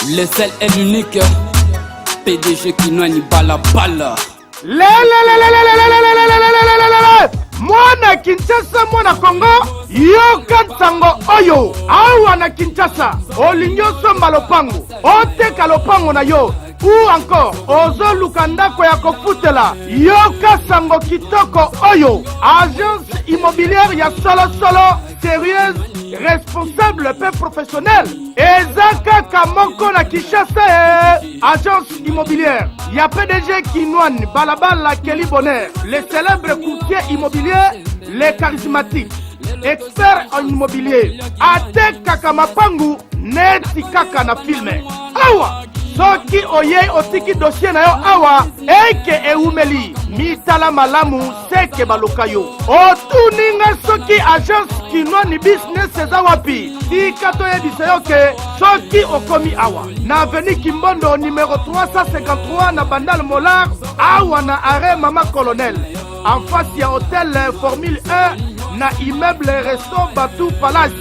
Le seul et l'unique PDG Kinoani Balabala. Mwana Kinshasa, mwana Congo, yoka nsango oyo. Awa na Kinshasa, olinyo somba lopango, oteka lopango na yo. Ou encore, ozo lukandako ya kofutela, yoka sango kitoko oyo. Agence immobilière ya solo, sérieuse, responsable peu professionnel. Ezaka Kamoko na Kinshasa, agence immobilière. Ya PDG Kinoani Balabala Kelly Bonheur, le célèbre courtier immobilier, les charismatiques, expert en immobilier. Ate Kakamapangu, neti kaka na filme. Awa! Soki oye otiki dossier na yo awa eke eumeli mitala malamu seke balokayo otuninga soki agence Kinoani business eza wapi ikato yebisa yo ke soki okomi awa na avenue Kimbondo numéro 353 na Bandal Molar awa na arrêt Mama Colonel en face ya hôtel Formule 1 na immeuble Resto Batu Palace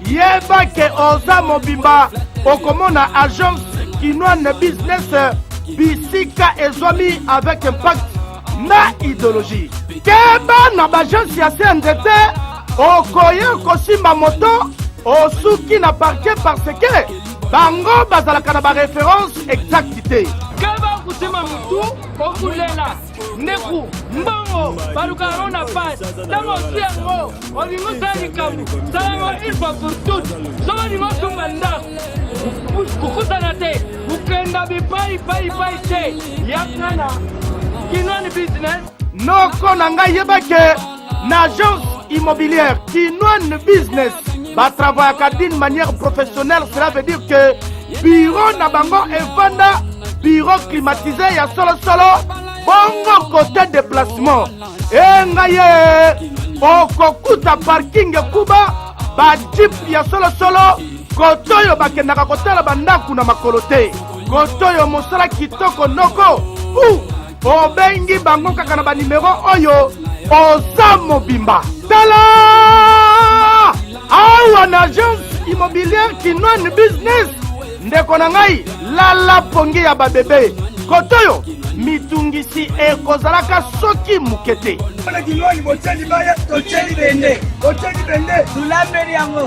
yeba ke oza mobimba okomona agence Kinoani business bisika ezwami avec impact na idéologie keba na bagence ya CNDT okoye kosimba moto osuki na parquet parce que bango bazalaka na ba référence exactité keba kusema mutu okulela neku mbongo balukaro na passe tango siango olingo salikamu salamo une fois pour toutes soba lingo tumbanda kukutana te ukenda bipai te yakana Kinoani business noko na ngai yebake na agence immobilière Kinoani business ba travaillaka d'une manière professionnelle. Cela veut dire que bureau na bango evanda bureau climatisé ya solo bongo côté déplacement engaye okokuta parking kuba ba jeep ya solo kotoyo bakendaka kotala bandaku na makolo te kotoyo mosala kitoko noko obengi bango kaka na banimero oyo oza mobimba tala awa na agence immobilière Kinoani business ndeko na ngai lala pongi ya babebe kotoyo mitungisi ekozalaka soki mukete Kinoani boteli baya tocheli bende tulambeli yango